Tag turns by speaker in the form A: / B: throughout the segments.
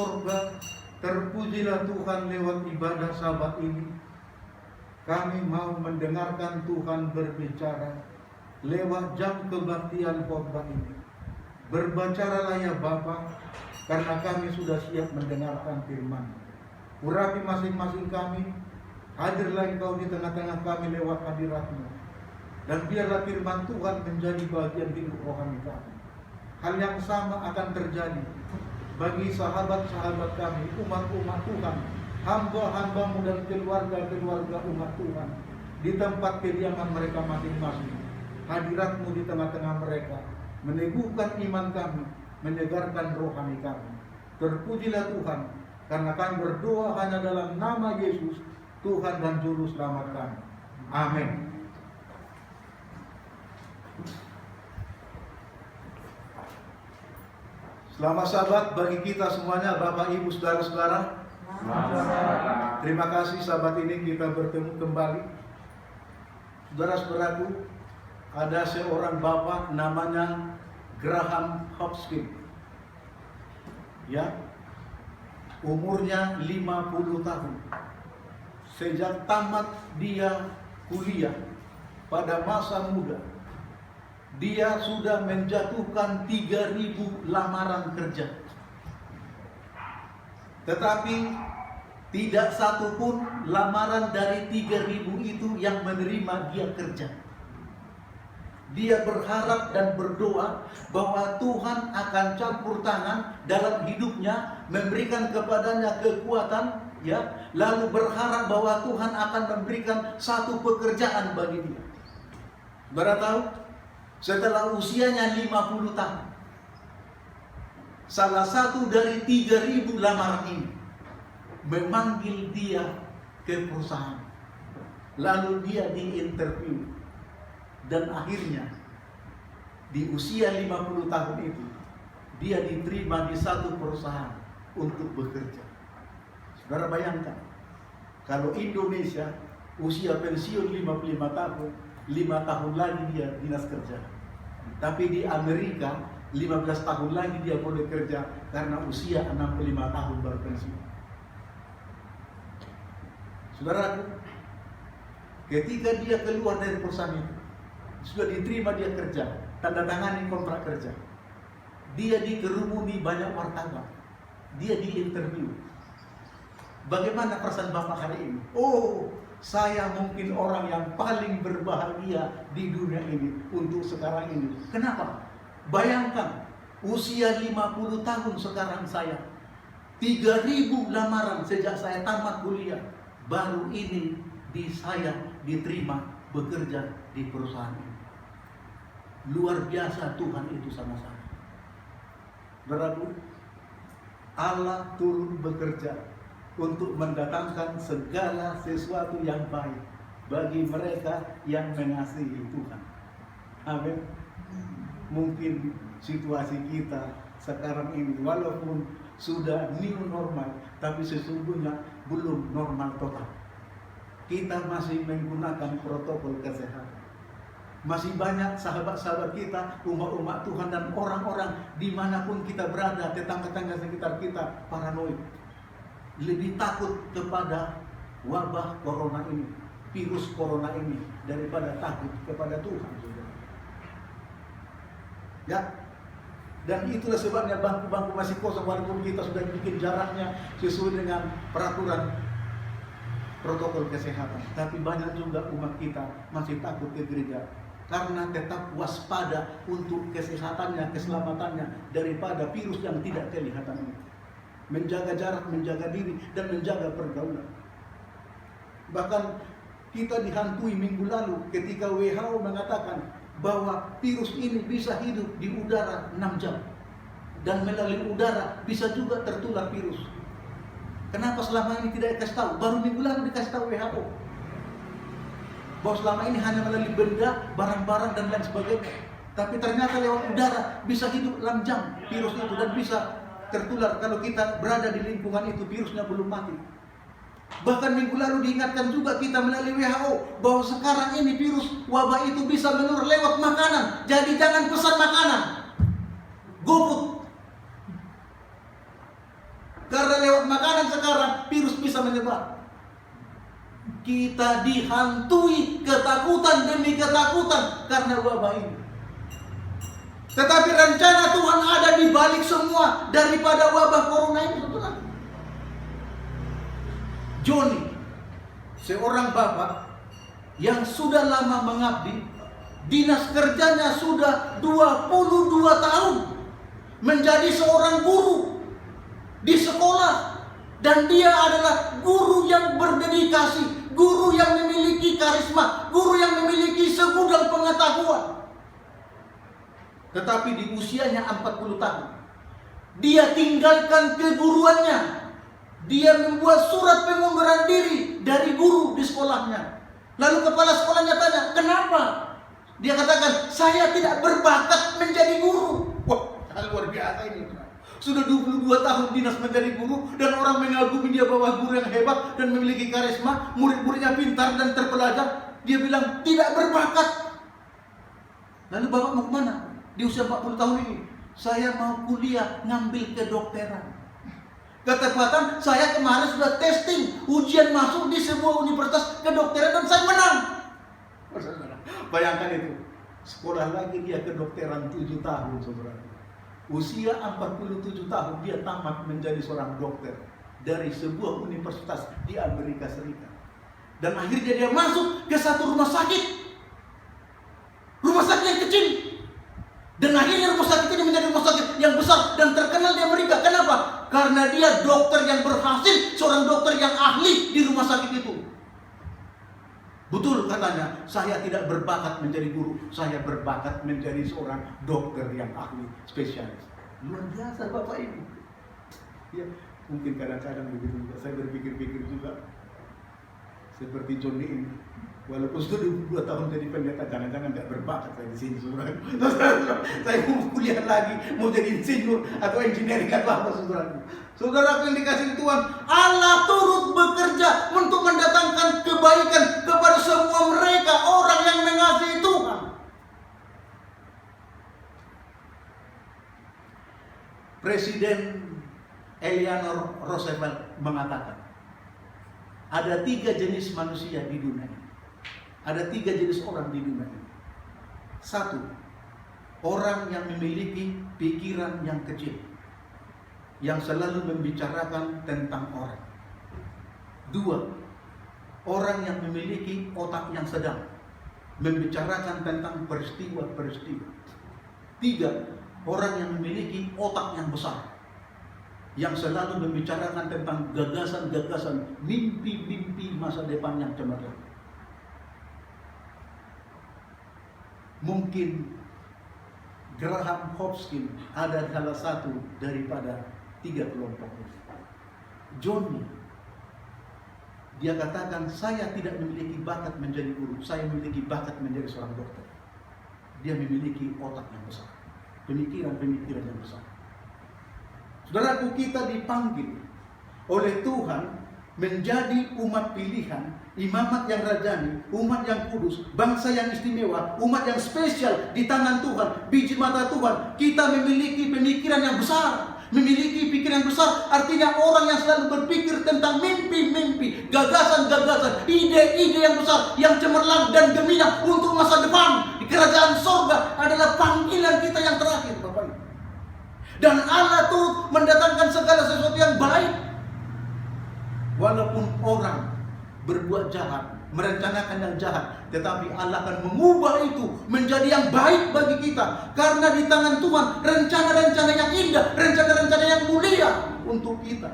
A: surga. Terpujilah Tuhan lewat ibadah sabat ini. Kami mau mendengarkan Tuhan berbicara lewat jam kebaktian khotbah ini. Berbacaralah ya Bapa, karena kami sudah siap mendengarkan firman. Urapi masing-masing kami, hadirlah Engkau di tengah-tengah kami lewat hadirat-Mu. Dan biarlah firman Tuhan menjadi bagian hidup rohani kami. Hal yang sama akan terjadi bagi sahabat-sahabat kami, umat-umat Tuhan, hamba-hambamu dan keluarga-keluarga umat Tuhan, di tempat kediaman mereka masing-masing. Hadirat-Mu di tengah-tengah mereka, meneguhkan iman kami, menyegarkan rohani kami. Terpujilah Tuhan, karena kami berdoa hanya dalam nama Yesus, Tuhan dan Juru Selamat kami. Amin. Selamat sahabat bagi kita semuanya, Bapak, Ibu, Saudara-saudara. Terima kasih sahabat ini kita bertemu kembali. Saudara-saudaraku, ada seorang bapak namanya Graham Hopkins. Ya, umurnya 50 tahun. Sejak tamat dia kuliah pada masa muda, dia sudah menjatuhkan 3.000 lamaran kerja. Tetapi tidak satu pun lamaran dari 3.000 itu yang menerima dia kerja. Dia berharap dan berdoa bahwa Tuhan akan campur tangan dalam hidupnya, memberikan kepadanya kekuatan, ya, lalu berharap bahwa Tuhan akan memberikan satu pekerjaan bagi dia. Saudara tahu, setelah usianya 50 tahun, salah satu dari 3.000 lamaran ini memanggil dia ke perusahaan. Lalu dia diinterview. Dan akhirnya di usia 50 tahun itu dia diterima di satu perusahaan untuk bekerja. Saudara bayangkan, kalau Indonesia usia pensiun 55 tahun, 5 tahun lagi dia dinas kerja. Tapi di Amerika 15 tahun lagi dia boleh kerja karena usia 65 tahun baru pensiun. Saudaraku, ketika dia keluar dari perusahaan itu, sudah diterima dia kerja, tanda tangani kontrak kerja. Dia dikerumuni banyak wartawan. Dia diinterview. Bagaimana perasaan Bapak hari ini? Oh, saya mungkin orang yang paling berbahagia di dunia ini untuk sekarang ini. Kenapa? Bayangkan, usia 50 tahun sekarang saya. 3.000 lamaran sejak saya tamat kuliah. Baru ini saya diterima bekerja di perusahaan ini. Luar biasa Tuhan itu sama saya. Berarti Allah turun bekerja untuk mendatangkan segala sesuatu yang baik bagi mereka yang mengasihi Tuhan. Amin. Mungkin situasi kita sekarang ini walaupun sudah new normal, tapi sesungguhnya belum normal total. Kita masih menggunakan protokol kesehatan. Masih banyak sahabat-sahabat kita, umat-umat Tuhan dan orang-orang dimanapun kita berada, tetangga-tetangga sekitar kita paranoid. Lebih takut kepada wabah corona ini, virus corona ini, daripada takut kepada Tuhan. Ya, dan itulah sebabnya bangku-bangku masih kosong walaupun kita sudah bikin jaraknya sesuai dengan peraturan protokol kesehatan. Tapi banyak juga umat kita masih takut ke gereja karena tetap waspada untuk kesehatannya, keselamatannya daripada virus yang tidak kelihatan ini. Menjaga jarak, menjaga diri, dan menjaga pergaulan. Bahkan kita dihantui minggu lalu ketika WHO mengatakan bahwa virus ini bisa hidup di udara 6 jam. Dan melalui udara bisa juga tertular virus. Kenapa selama ini tidak dikasih tahu? Baru minggu lalu dikasih tahu WHO. Bahwa selama ini hanya melalui benda, barang-barang, dan lain sebagainya. Tapi ternyata lewat udara bisa hidup 6 jam virus itu dan bisa tertular kalau kita berada di lingkungan itu, virusnya belum mati. Bahkan minggu lalu diingatkan juga kita melalui WHO bahwa sekarang ini virus wabah itu bisa menular lewat makanan. Jadi jangan pesan makanan, GoFood. Karena lewat makanan sekarang virus bisa menyebar. Kita dihantui ketakutan demi ketakutan karena wabah ini. Tetapi rencana Tuhan ada di balik semua daripada wabah corona ini, saudara. Joni, seorang bapak yang sudah lama mengabdi, dinas kerjanya sudah 22 tahun menjadi seorang guru di sekolah, dan dia adalah guru yang berdedikasi, guru yang memiliki karisma, guru yang memiliki segudang pengetahuan. Tetapi di usianya 40 tahun, dia tinggalkan keguruannya. Dia membuat surat pengunduran diri dari guru di sekolahnya. Lalu kepala sekolahnya tanya, kenapa? Dia katakan, saya tidak berbakat menjadi guru. Wah, luar biasa ini. Sudah 22 tahun dinas menjadi guru, dan orang mengagumi dia bahwa guru yang hebat dan memiliki karisma, murid-muridnya pintar dan terpelajar. Dia bilang, tidak berbakat. Lalu bapak mau kemana? Di usia 40 tahun ini, saya mau kuliah ngambil kedokteran. Ketepatan, saya kemarin sudah testing ujian masuk di sebuah universitas kedokteran dan saya menang. Bayangkan itu, sekolah lagi dia kedokteran 7 tahun, saudara. Usia 47 tahun dia tamat menjadi seorang dokter dari sebuah universitas di Amerika Serikat. Dan akhirnya dia masuk ke satu rumah sakit yang kecil. Dan akhirnya rumah sakit ini menjadi rumah sakit yang besar dan terkenal di Amerika. Kenapa? Karena dia dokter yang berhasil, seorang dokter yang ahli di rumah sakit itu. Betul katanya, saya tidak berbakat menjadi guru, saya berbakat menjadi seorang dokter yang ahli, spesialis. Luar biasa Bapak Ibu. Ya, mungkin kadang-kadang begitu juga. Saya berpikir-pikir juga seperti Johnny ini. Walaupun sudah 2 tahun jadi pendeta, jangan-jangan nggak berbakat saya di sini, saudara. Saya mau kuliah lagi, mau jadi insinyur atau engineering atau apa, saudara. Saudara yang dikasihi Tuhan, Allah turut bekerja untuk mendatangkan kebaikan kepada semua mereka, orang yang mengasihi Tuhan. Presiden Eleanor Roosevelt mengatakan, ada 3 jenis manusia di dunia ini. Ada 3 jenis orang di dunia ini. 1, orang yang memiliki pikiran yang kecil, yang selalu membicarakan tentang orang. 2, orang yang memiliki otak yang sedang, membicarakan tentang peristiwa-peristiwa. 3, orang yang memiliki otak yang besar, yang selalu membicarakan tentang gagasan-gagasan, mimpi-mimpi masa depan yang cemerlang. Mungkin Graham Hopkins ada salah satu daripada 3 kelompok ini. Johnny, dia katakan, saya tidak memiliki bakat menjadi guru, saya memiliki bakat menjadi seorang dokter. Dia memiliki otak yang besar, pemikiran-pemikiran yang besar. Saudaraku, kita dipanggil oleh Tuhan menjadi umat pilihan, imamat yang rajani, umat yang kudus, bangsa yang istimewa, umat yang spesial di tangan Tuhan, biji mata Tuhan. Kita memiliki pemikiran yang besar, memiliki pikiran besar, artinya orang yang selalu berpikir tentang mimpi-mimpi, gagasan-gagasan, ide-ide yang besar, yang cemerlang dan gemilang untuk masa depan di kerajaan sorga adalah panggilan kita yang terakhir, Bapak Ibu. Dan Allah tuh mendatangkan segala sesuatu yang baik. Walaupun orang berbuat jahat, merencanakan yang jahat, tetapi Allah akan mengubah itu menjadi yang baik bagi kita. Karena di tangan Tuhan rencana-rencana yang indah, rencana-rencana yang mulia untuk kita.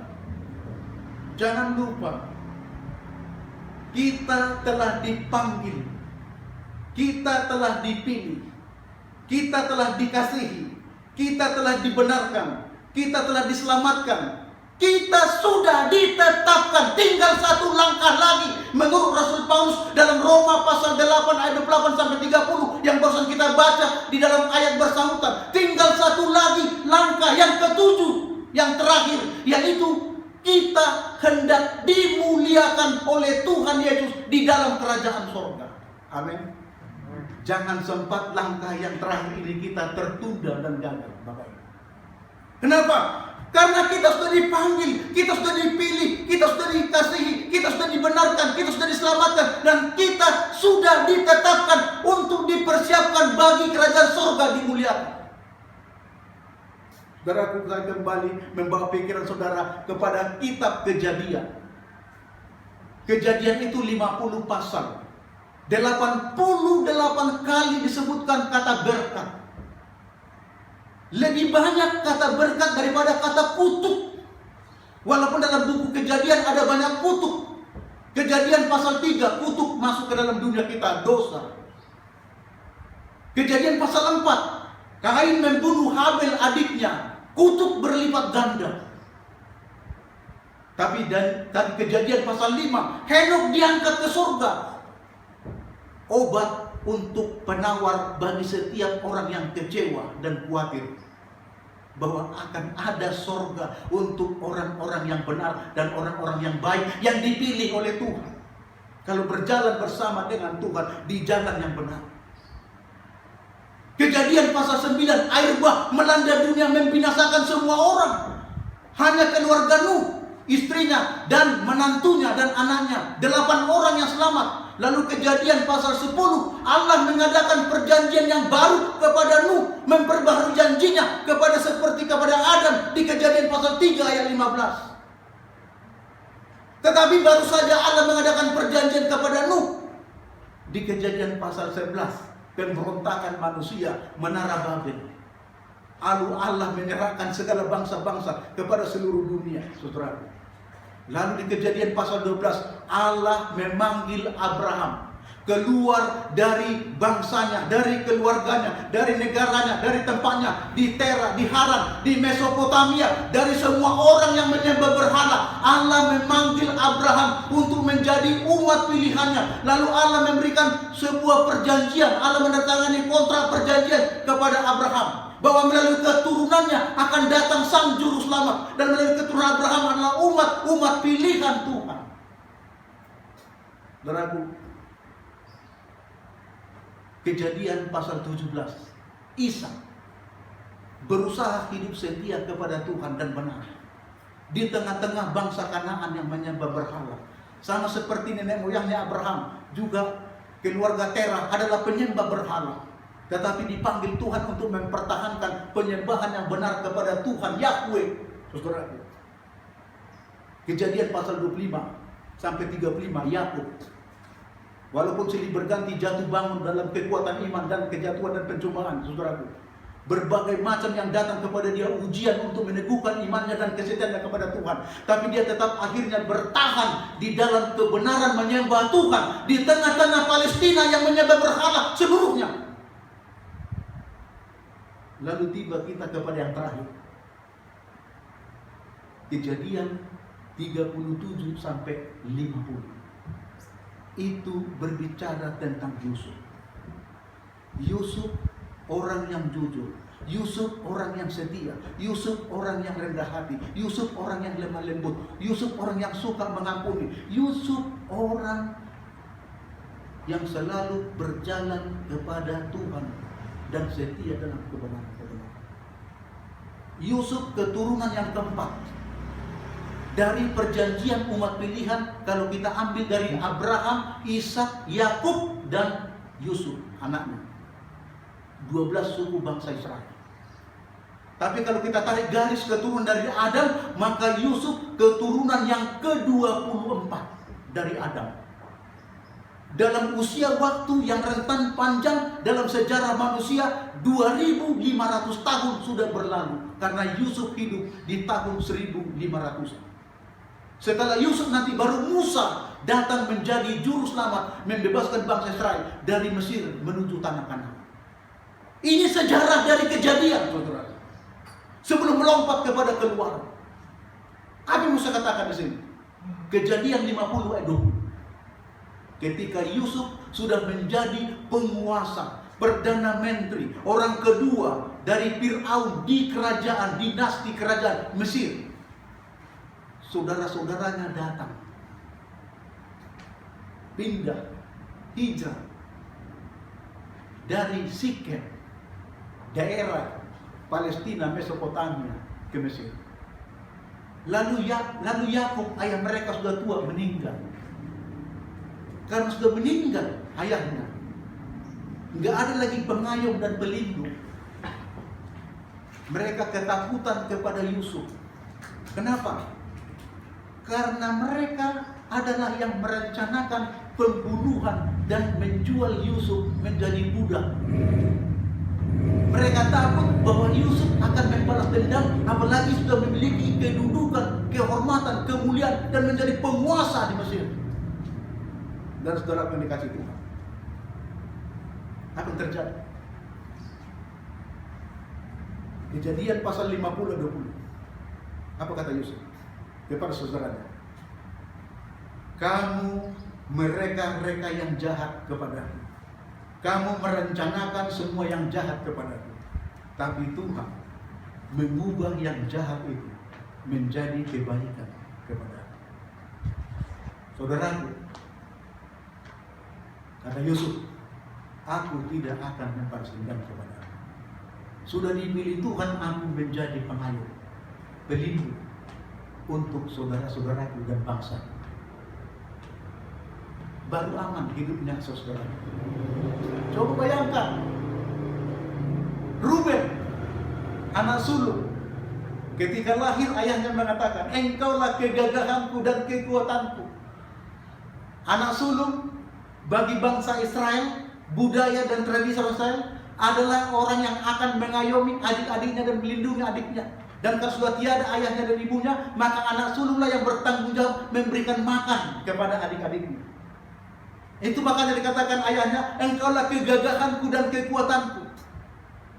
A: Jangan lupa, kita telah dipanggil, kita telah dipilih, kita telah dikasihi, kita telah dibenarkan, kita telah diselamatkan. Kita sudah ditetapkan, tinggal 1 langkah lagi. Menurut Rasul Paulus dalam Roma pasal 8 ayat 28 sampai 30 yang barusan kita baca di dalam ayat bersangkutan, tinggal 1 lagi langkah yang ke-7, yang terakhir, yaitu kita hendak dimuliakan oleh Tuhan Yesus di dalam kerajaan surga. Amin. Jangan sempat langkah yang terakhir ini kita tertunda dan gagal, Bapak Ibu. Kenapa? Karena kita sudah dipanggil, kita sudah dipilih, kita sudah dikasihi, kita sudah dibenarkan, kita sudah diselamatkan, dan kita sudah ditetapkan untuk dipersiapkan bagi kerajaan surga dimuliakan. Saudaraku, saya kembali membawa pikiran saudara kepada kitab Kejadian. Kejadian itu 50 pasal. 88 kali disebutkan kata berkat. Lebih banyak kata berkat daripada kata kutuk. Walaupun dalam buku Kejadian ada banyak kutuk. Kejadian pasal 3, kutuk masuk ke dalam dunia kita, dosa. Kejadian pasal 4, Kain membunuh Habel adiknya, kutuk berlipat ganda. Tapi dari Kejadian pasal 5, Henok diangkat ke surga. Obat untuk penawar bagi setiap orang yang kecewa dan khawatir bahwa akan ada sorga untuk orang-orang yang benar dan orang-orang yang baik yang dipilih oleh Tuhan. Kalau berjalan bersama dengan Tuhan di jalan yang benar. Kejadian pasal 9, air bah melanda dunia membinasakan semua orang. Hanya keluarga Nuh, istrinya dan menantunya dan anaknya, 8 orang yang selamat. Lalu Kejadian pasal 10, Allah mengadakan perjanjian yang baru kepada Nuh, memperbaharui janjinya seperti kepada Adam di Kejadian pasal 3 ayat 15. Tetapi baru saja Allah mengadakan perjanjian kepada Nuh di Kejadian pasal 11, pemberontakan manusia menara Babel. Lalu Allah menyerahkan segala bangsa-bangsa kepada seluruh dunia, saudara. Lalu di Kejadian pasal 12, Allah memanggil Abraham keluar dari bangsanya, dari keluarganya, dari negaranya, dari tempatnya, di Tera, di Haran, di Mesopotamia, dari semua orang yang menyembah berhala. Allah memanggil Abraham untuk menjadi umat pilihannya. Lalu Allah memberikan sebuah perjanjian, Allah menandatangani kontrak perjanjian kepada Abraham, bahwa melalui keturunannya akan datang sang juru selamat, dan melalui keturunan Abraham adalah umat pilihan Tuhan. Saudaraku, Kejadian pasal 17, Ishak berusaha hidup setia kepada Tuhan dan benar di tengah-tengah bangsa Kanaan yang menyembah berhala. Sama seperti nenek moyangnya Abraham, juga keluarga Terah adalah penyembah berhala. Tetapi dipanggil Tuhan untuk mempertahankan penyembahan yang benar kepada Tuhan Yahweh. Saudara, Kejadian pasal 25 sampai 35, Yakub walaupun silih berganti jatuh bangun dalam kekuatan iman dan kejatuhan dan pencobaan, saudaraku. Berbagai macam yang datang kepada dia, ujian untuk meneguhkan imannya dan kesetiaannya kepada Tuhan. Tapi dia tetap akhirnya bertahan di dalam kebenaran menyembah Tuhan di tengah-tengah Palestina yang menyembah berhala seluruhnya. Lalu tiba kita kepada yang terakhir, Kejadian 37 sampai 50. Itu berbicara tentang Yusuf. Yusuf orang yang jujur, Yusuf orang yang setia, Yusuf orang yang rendah hati, Yusuf orang yang lemah lembut, Yusuf orang yang suka mengampuni, Yusuf orang yang selalu berjalan kepada Tuhan dan setia dalam kebenaran. Yusuf keturunan yang keempat dari perjanjian umat pilihan. Kalau kita ambil dari Abraham, Ishak, Yakub, dan Yusuf anaknya, 12 suku bangsa Israel. Tapi kalau kita tarik garis keturunan dari Adam, maka Yusuf keturunan yang ke-24 dari Adam. Dalam usia waktu yang rentan panjang dalam sejarah manusia, 2500 tahun sudah berlalu, karena Yusuf hidup di tahun 1500. Setelah Yusuf nanti baru Musa datang menjadi juru selamat, membebaskan bangsa Israel dari Mesir menuju tanah Kanaan. Ini sejarah dari Kejadian, saudara. Sebelum melompat kepada Keluaran. Apa yang Musa katakan di sini? Kejadian 50 ayat 20. Ketika Yusuf sudah menjadi penguasa, perdana menteri, orang kedua dari Fir'aun di kerajaan, dinasti kerajaan Mesir, saudara-saudaranya datang, pindah, hijrah dari Sikem, daerah Palestina, Mesopotamia, ke Mesir. Lalu Yakub, ayah mereka sudah tua, meninggal. Karena sudah meninggal ayahnya, nggak ada lagi pengayom dan pelindung. Mereka ketakutan kepada Yusuf. Kenapa? Karena mereka adalah yang merencanakan pembunuhan dan menjual Yusuf menjadi budak. Mereka takut bahwa Yusuf akan membalas dendam, apalagi sudah memiliki kedudukan, kehormatan, kemuliaan, dan menjadi penguasa di Mesir. Dan saudara yang dikasih Tuhan, apa yang terjadi? Kejadian pasal 50-20. Apa kata Yusuf kepada saudaranya? Kamu mereka-mereka yang jahat kepadaku. Kamu merencanakan semua yang jahat kepadaku. Tapi Tuhan mengubah yang jahat itu menjadi kebaikan kepadaku. Saudaraku, kata Yusuf, aku tidak akan membalas dendam kepadamu. Sudah dipilih Tuhan aku menjadi pengayom, pelindung untuk saudara-saudaraku dan bangsa. Baru aman hidupnya saudara. Coba bayangkan, Ruben, anak sulung, ketika lahir ayahnya mengatakan, engkaulah kegagahanku dan kekuatanku. Anak sulung bagi bangsa Israel, budaya dan tradisi Israel adalah orang yang akan mengayomi adik-adiknya dan melindungi adiknya. Dan kalau sudah tiada ayahnya dan ibunya, maka anak sulunglah yang bertanggung jawab memberikan makan kepada adik-adiknya. Itu makanya dikatakan ayahnya, engkaulah kegagahanku dan kekuatanku.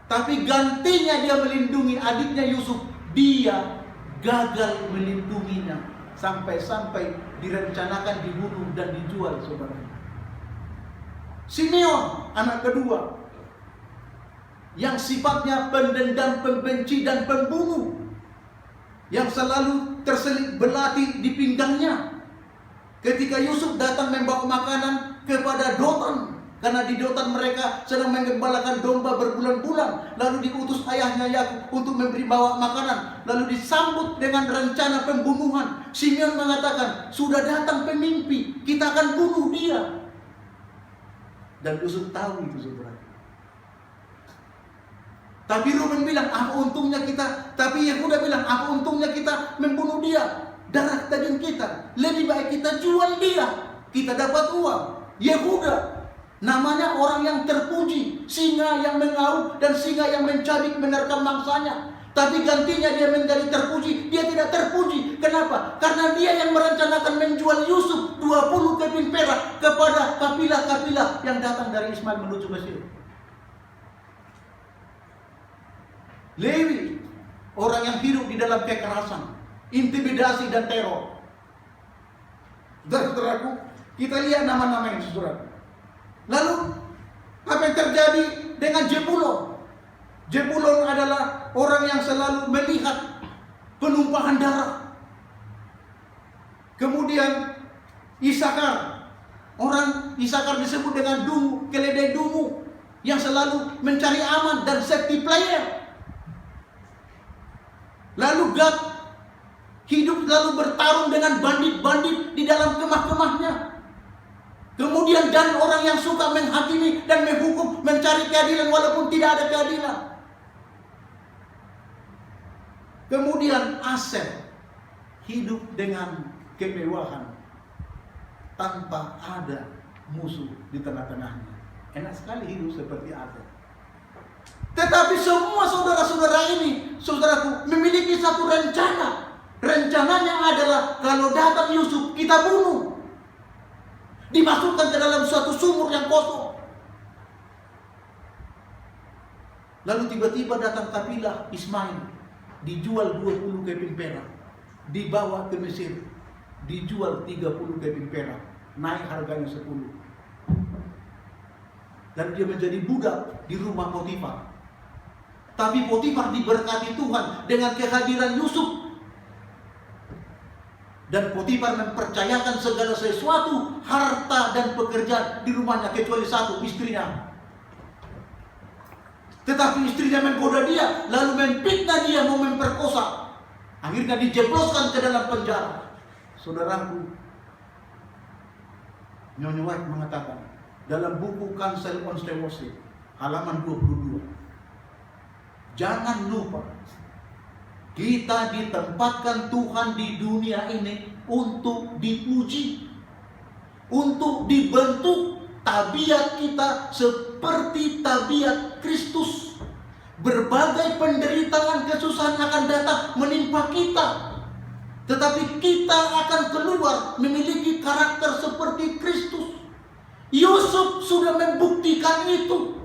A: Tapi gantinya dia melindungi adiknya Yusuf, dia gagal melindunginya. Sampai-sampai direncanakan dibunuh dan dijual saudara. Simeon, anak kedua, yang sifatnya pendendam, pembenci dan pembunuh, yang selalu terselip belati di pinggangnya. Ketika Yusuf datang membawa makanan kepada Dotan, karena di Dotan mereka sedang menggembalakan domba berbulan-bulan, lalu diutus ayahnya Yakub untuk bawa makanan, lalu disambut dengan rencana pembunuhan. Simeon mengatakan, sudah datang pemimpi, kita akan bunuh dia. Dan Yusuf tahu itu saudara. Tapi Ruben bilang, apa untungnya kita? Tapi Yehuda bilang, apa untungnya kita membunuh dia? Darah daging kita, lebih baik kita jual dia, kita dapat uang. Yehuda, namanya orang yang terpuji, singa yang mengaum dan singa yang mencabik menerkam mangsanya. Tapi gantinya dia menjadi terpuji, dia tidak terpuji. Kenapa? Karena dia yang merencanakan menjual Yusuf 20 keping perak kepada kabilah-kabilah yang datang dari Ismail menuju Mesir. Lewi, orang yang hidup di dalam kekerasan, intimidasi dan teror. Saudaraku, kita lihat nama-nama ini saudara. Lalu apa yang terjadi dengan Jebulon? Jebulon adalah orang yang selalu melihat penumpahan darah. Kemudian Isakar, orang Isakar disebut dengan dungu, keledai dungu, yang selalu mencari aman dan safety player. Lalu Gad hidup lalu bertarung dengan bandit-bandit di dalam kemah-kemahnya. Kemudian Dan, orang yang suka menghakimi dan menghukum, mencari keadilan walaupun tidak ada keadilan. Kemudian Aser hidup dengan kemewahan tanpa ada musuh di tengah-tengahnya. Enak sekali hidup seperti Aser. Tetapi semua saudara-saudara ini, saudaraku, memiliki satu rencana. Rencananya adalah kalau datang Yusuf, kita bunuh. Dimasukkan ke dalam suatu sumur yang kosong. Lalu tiba-tiba datang kabilah Ismail, dijual 20 keping perak, dibawa ke Mesir, dijual 30 keping perak, naik harganya 10. Dan dia menjadi budak di rumah Potifar. Tapi Potifar diberkati Tuhan dengan kehadiran Yusuf. Dan Potifar mempercayakan segala sesuatu, harta dan pekerjaan di rumahnya, kecuali satu, istrinya. Tetapi istrinya menggoda dia, lalu memfitnah dia, mau memperkosa. Akhirnya dijebloskan ke dalam penjara. Saudaraku, Nyonya White mengatakan dalam buku Counsel on Stewardship halaman 22, jangan lupa kita ditempatkan Tuhan di dunia ini untuk diuji, untuk dibentuk tabiat kita seperti tabiat Kristus. Berbagai penderitaan, kesusahan akan datang menimpa kita, tetapi kita akan keluar memiliki karakter seperti Kristus. Yusuf sudah membuktikan itu.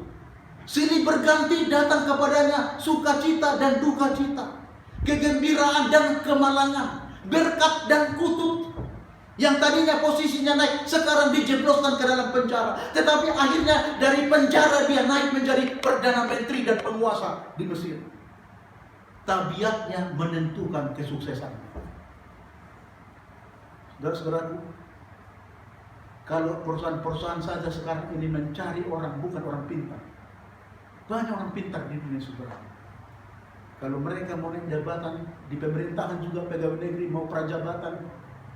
A: Silih berganti datang kepadanya sukacita dan duka cita, kegembiraan dan kemalangan, berkat dan kutuk. Yang tadinya posisinya naik, sekarang dijebloskan ke dalam penjara. Tetapi akhirnya dari penjara dia naik menjadi Perdana Menteri dan penguasa di Mesir. Tabiatnya menentukan kesuksesan. Saudara-saudaraku, kalau perusahaan-perusahaan saja sekarang ini mencari orang, bukan orang pintar. Banyak orang pintar di dunia, saudara. Kalau mereka mau naik jabatan di pemerintahan, juga pegawai negeri, mau prajabatan,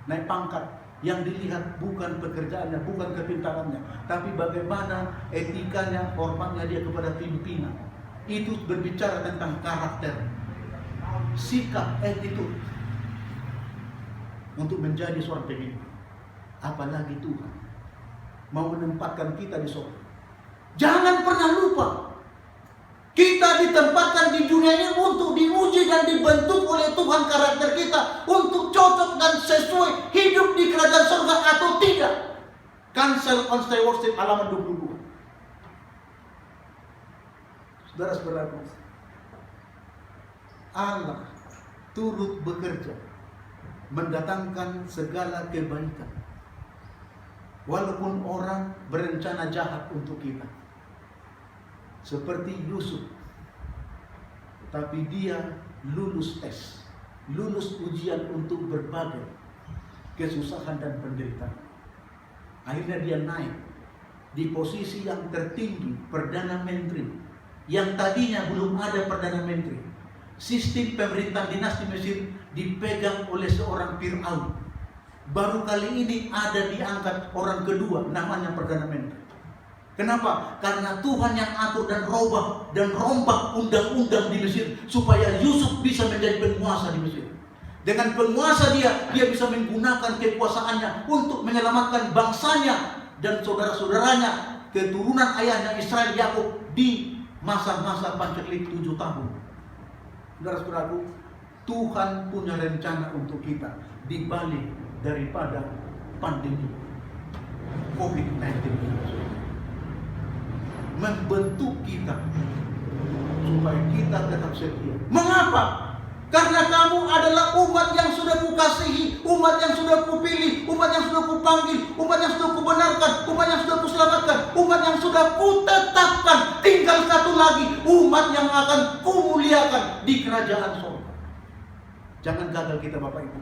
A: naik pangkat, yang dilihat bukan pekerjaannya, bukan kepintarannya, tapi bagaimana etikanya, hormatnya dia kepada pimpinan. Itu berbicara tentang karakter, sikap, attitude untuk menjadi seorang pemimpin. Apalagi Tuhan mau menempatkan kita di surga. Jangan pernah lupa, kita ditempatkan di dunia ini untuk diuji dan dibentuk oleh Tuhan karakter kita untuk cocok dan sesuai hidup di kerajaan surga atau tidak. Counsel on Stewardship halaman 22. Saudara-saudaraku, Allah turut bekerja mendatangkan segala kebaikan, walaupun orang berencana jahat untuk kita. Seperti Yusuf, tapi dia lulus tes, lulus ujian untuk berbagai kesusahan dan penderitaan. Akhirnya dia naik di posisi yang tertinggi, Perdana Menteri, yang tadinya belum ada Perdana Menteri. Sistem pemerintahan dinasti Mesir dipegang oleh seorang Fir'aun. Baru kali ini ada diangkat orang kedua, namanya Perdana Menteri. Kenapa? Karena Tuhan yang atur dan rombak undang-undang di Mesir supaya Yusuf bisa menjadi penguasa di Mesir. Dengan penguasa dia bisa menggunakan kekuasaannya untuk menyelamatkan bangsanya dan saudara-saudaranya, keturunan ayahnya Israel Yakub di masa-masa pancaklik 7 tahun. Saudara-saudaraku, Tuhan punya rencana untuk kita di balik daripada pandemi COVID-19 ini. Membentuk kita supaya kita tetap setia. Mengapa? Karena kamu adalah umat yang sudah kukasihi, umat yang sudah kupilih, umat yang sudah kupanggil, umat yang sudah kubenarkan, umat yang sudah kuselamatkan, umat yang sudah kutetapkan. Tinggal satu lagi, umat yang akan kumuliakan di kerajaan surga. Jangan gagal kita, Bapak Ibu.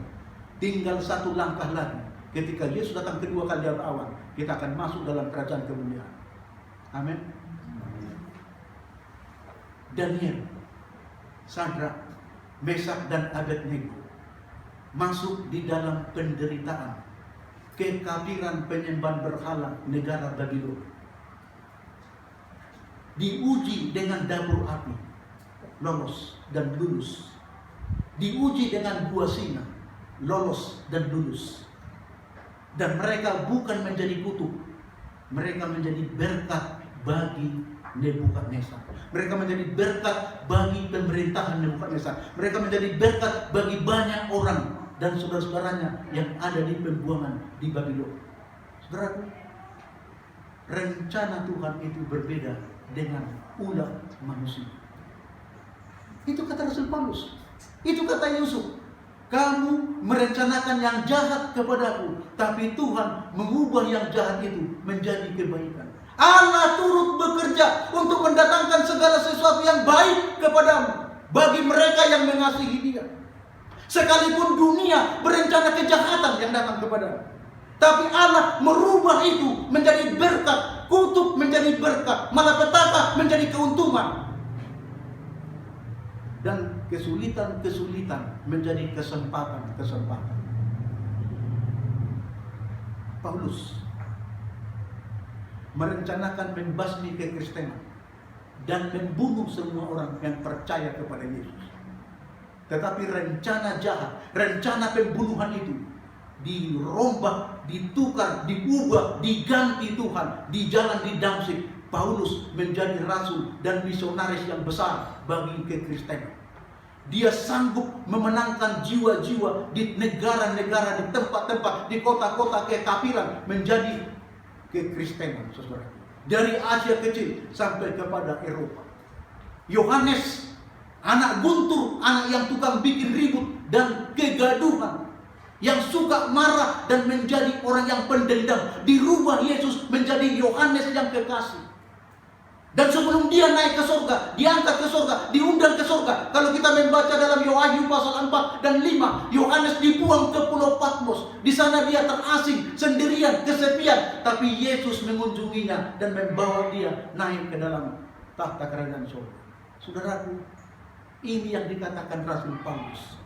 A: Tinggal satu langkah lagi. Ketika Yesus datang kedua kali dari awal, kita akan masuk dalam kerajaan kemuliaan. Amin. Daniel, Sadrak, Mesak dan Abednego masuk di dalam penderitaan, kekafiran penyembahan berhala negara Babylon. Diuji dengan dapur api, lolos dan lulus. Diuji dengan buah singa, lolos dan lulus. Dan mereka bukan menjadi kutuk, mereka menjadi berkat bagi Nebukadnezar. Mereka menjadi berkat bagi pemerintahan Nebukadnezar. Mereka menjadi berkat bagi banyak orang dan saudara-saudaranya yang ada di pembuangan di Babylon. Saudaraku, rencana Tuhan itu berbeda dengan ulah manusia. Itu kata Rasul Paulus. Itu kata Yusuf. Kamu merencanakan yang jahat kepadaku, tapi Tuhan mengubah yang jahat itu menjadi kebaikan. Allah turut bekerja untuk mendatangkan segala sesuatu yang baik kepadamu bagi mereka yang mengasihi Dia. Sekalipun dunia berencana kejahatan yang datang kepadamu, tapi Allah merubah itu menjadi berkat, kutuk menjadi berkat, malapetaka menjadi keuntungan. Dan kesulitan-kesulitan menjadi kesempatan-kesempatan. Paulus merencanakan membasmi kekristenan dan membunuh semua orang yang percaya kepada Yesus. Tetapi rencana jahat, rencana pembunuhan itu dirombak, ditukar, diubah, diganti Tuhan di jalan di Damsyik. Paulus menjadi rasul dan misionaris yang besar bagi kekristenan. Dia sanggup memenangkan jiwa-jiwa di negara-negara, di tempat-tempat, di kota-kota kekafiran menjadi kekristenan, saudara. Dari Asia kecil sampai kepada Eropa. Yohanes, anak guntur, anak yang tukang bikin ribut dan kegaduhan, yang suka marah dan menjadi orang yang pendendam, dirubah Yesus menjadi Yohanes yang kekasih. Dan sebelum dia naik ke surga, diangkat ke surga, diundang ke surga. Kalau kita membaca dalam Wahyu pasal 4 dan 5, Yohanes dibuang ke Pulau Patmos. Di sana dia terasing, sendirian, kesepian. Tapi Yesus mengunjunginya dan membawa dia naik ke dalam tahta kerajaan surga. Saudaraku, ini yang dikatakan Rasul Paulus.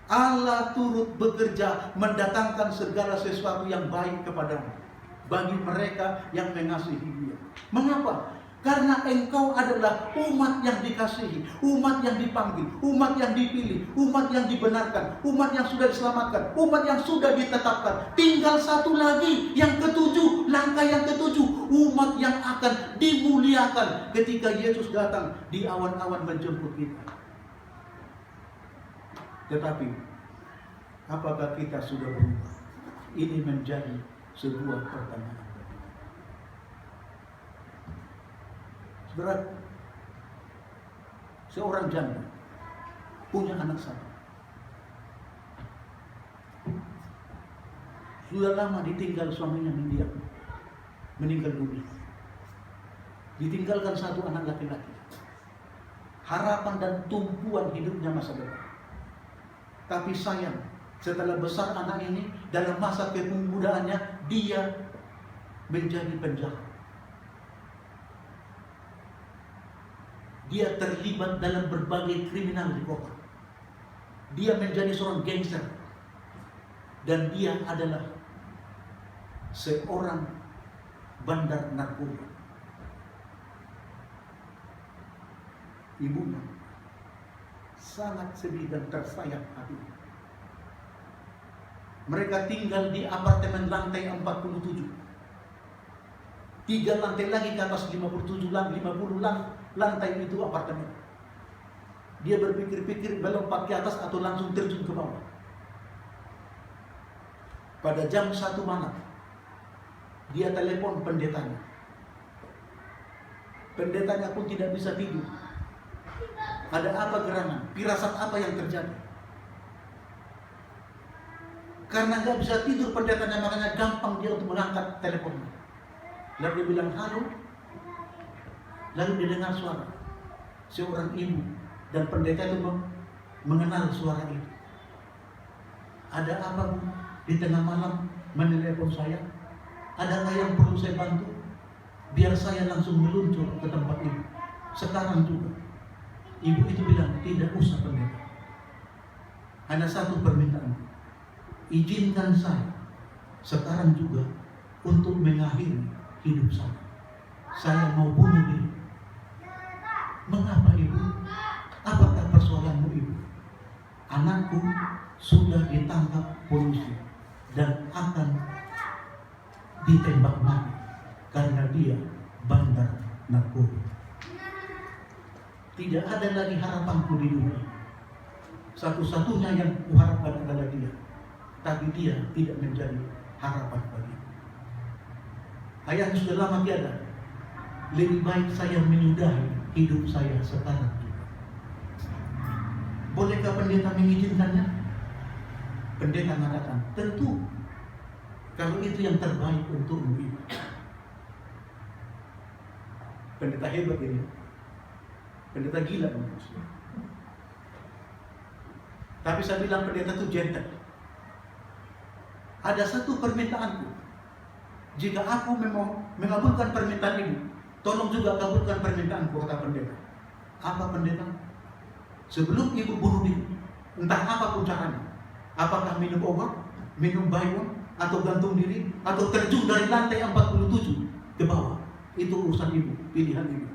A: Allah turut bekerja mendatangkan segala sesuatu yang baik kepadamu, bagi mereka yang mengasihi Dia. Mengapa? Karena engkau adalah umat yang dikasihi, umat yang dipanggil, umat yang dipilih, umat yang dibenarkan, umat yang sudah diselamatkan, umat yang sudah ditetapkan. Tinggal satu lagi, yang ketujuh, langkah yang ketujuh, umat yang akan dimuliakan ketika Yesus datang di awan-awan menjemput kita. Tetapi, apakah kita sudah berubah? Ini menjadi sebuah pertanyaan. Saudara, seorang janda punya anak satu. Sudah lama ditinggal suaminya meninggal dunia. Ditinggalkan satu anak laki-laki. Harapan dan tumpuan hidupnya masa depan. Tapi sayang, setelah besar anak ini, dalam masa kemudaannya dia menjadi penjahat. Dia terlibat dalam berbagai kriminal di kota. Dia menjadi seorang gangster. Dan dia adalah seorang bandar narkoba. Ibunya sangat sedih dan tersayat hatinya. Mereka tinggal di apartemen lantai 47. 3 lantai lagi ke atas 50 lantai itu apartemen. Dia berpikir-pikir melompat ke atas atau langsung terjun ke bawah. Pada jam 1 malam, dia telepon pendetanya. Pendetanya pun tidak bisa tidur. Ada apa gerangan? Firasat apa yang terjadi? Karena nggak bisa tidur pendetanya, makanya gampang dia untuk mengangkat teleponnya. Lalu dia bilang halo. Lalu didengar suara seorang ibu, dan pendeta itu mengenal suara itu. Ada apa, Bu? Di tengah malam menelepon saya? Adakah yang perlu saya bantu? Biar saya langsung meluncur ke tempat ibu sekarang juga. Ibu itu bilang, tidak usah pendeta. Hanya satu permintaan. Izinkan saya sekarang juga untuk mengakhiri hidup saya. Saya mau bunuh diri. Mengapa ibu? Apakah persoalanmu ibu? Anakku sudah ditangkap polisi dan akan ditembak mati karena dia bandar narkoba. Tidak ada lagi harapanku di dunia. Satu-satunya yang kuharapkan adalah dia. Tapi dia tidak menjadi harapan bagiku. Ayahnya sudah lama tiada. Lebih baik saya menyudahi hidup saya sekarang juga. Bolehkah pendeta mengizinkannya? Pendeta mengatakan, tentu. Kalau itu yang terbaik untukmu ibu. Pendeta hebat ini. Pendeta gila manusia. Tapi saya bilang pendeta itu gentle. Ada satu permintaanku. Jika aku mengabulkan permintaan ibu, tolong juga kabulkan permintaanku, kata pendeta. Apa pendeta? Sebelum ibu bunuh diri, entah apapun caranya, apakah minum obat, minum baygon, atau gantung diri, atau terjun dari lantai 47 ke bawah, itu urusan ibu, pilihan ibu.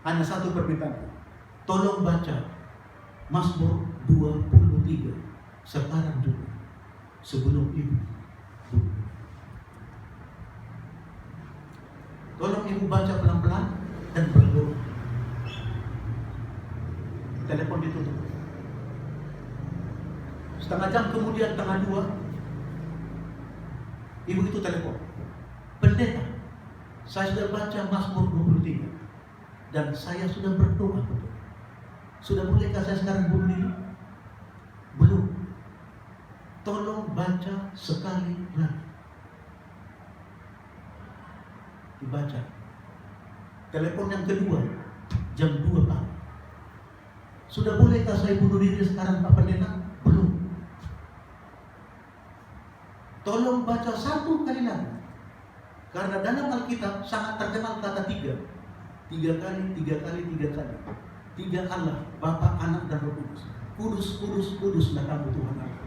A: Hanya satu permintaan, tolong baca Mazmur 23 sekarang juga, sebelum ibu bunuh. Tolong ibu baca pelan-pelan dan berdoa. Telepon ditutup. Setengah jam kemudian, tengah 2, ibu itu telepon. Pendeta, saya sudah baca Mazmur 23 dan saya sudah berdoa. Sudah bolehkah saya sekarang bunuh diri? Belum. Tolong baca sekali lagi. Dibaca. Telepon yang kedua, jam 2 pagi. Sudah bolehkah saya bunuh diri sekarang, Pak Pendeta? Belum. Tolong baca satu kali lagi. Karena dalam Alkitab sangat terkenal kata 3. 3 kali, 3 kali, 3 kali. 3 Allah, Bapa, Anak, dan Roh Kudus. Kudus, kudus, kuduslah kamu Tuhan Allah.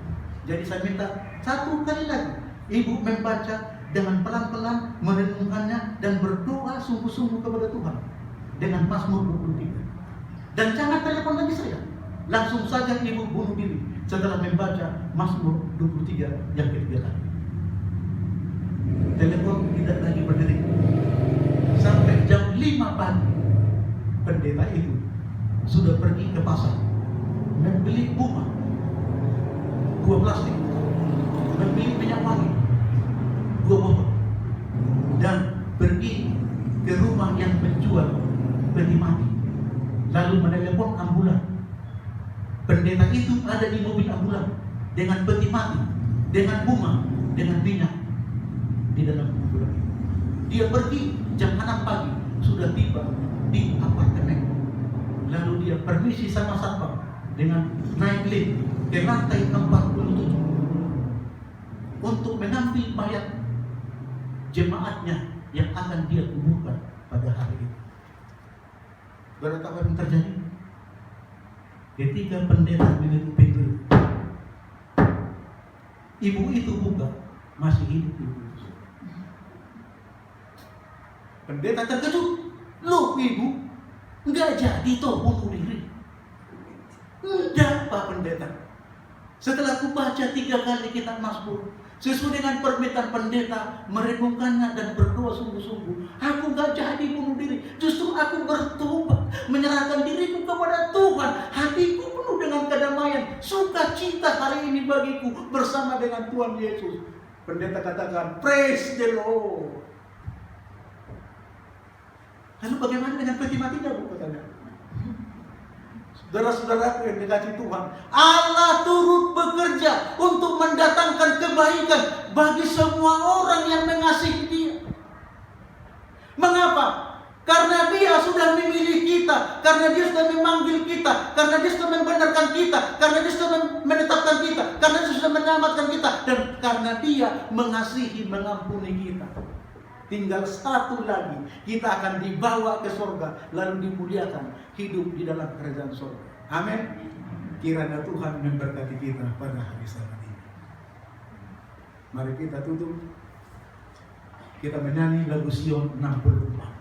A: Jadi saya minta satu kali lagi, ibu membaca dengan pelan-pelan, merenungkannya, dan berdoa sungguh-sungguh kepada Tuhan dengan Mazmur 23. Dan jangan telepon lagi saya. Langsung saja ibu bunuh diri setelah membaca Mazmur 23 yang ketiga kali. Telepon tidak lagi berdiri. Sampai jam 5 pagi, pendeta itu sudah pergi ke pasar, membeli bunga 2 plastik, membeli minyak wangi 2 botol, dan pergi ke rumah yang menjual peti mati. Lalu menelepon ambulan. Pendeta itu ada di mobil ambulan dengan peti mati, dengan bunga, dengan minyak di dalam ambulan. Dia pergi jam 6 pagi, sudah tiba di apartemen. Lalu dia permisi sama satpam dengan naik lift ke lantai 47 untuk mengambil mayat jemaatnya yang akan dia kuburkan pada hari itu. Saudara tahu apa yang terjadi? Ketika pendeta menutup pintu, ibu itu buka, masih hidup ibu. Pendeta terkejut. Loh ibu, nggak jadi toh bunuh diri? Enggak Pak Pendeta. Setelah aku baca 3 kali kitab Mazmur, sesuai dengan permintaan pendeta, merenungkannya dan berdoa sungguh-sungguh, aku gak jadi bunuh diri. Justru aku bertobat, menyerahkan diriku kepada Tuhan. Hatiku penuh dengan kedamaian, sukacita hari ini bagiku bersama dengan Tuhan Yesus. Pendeta katakan, praise the Lord. Lalu bagaimana dengan peti matinya, Bu? Katanya. Saudara-saudaraku yang dikasihi Tuhan, Allah turut bekerja untuk mendatangkan kebaikan bagi semua orang yang mengasihi Dia. Mengapa? Karena Dia sudah memilih kita, karena Dia sudah memanggil kita, karena Dia sudah membenarkan kita, karena Dia sudah menetapkan kita, karena Dia sudah menyelamatkan kita, dan karena Dia mengasihi, mengampuni kita. Tinggal satu lagi, kita akan dibawa ke surga, lalu dimuliakan, hidup di dalam kerajaan surga. Amin. Kiranya Tuhan memberkati kita pada hari Sabat ini. Mari kita tutup. Kita menyanyi lagu Sion 64.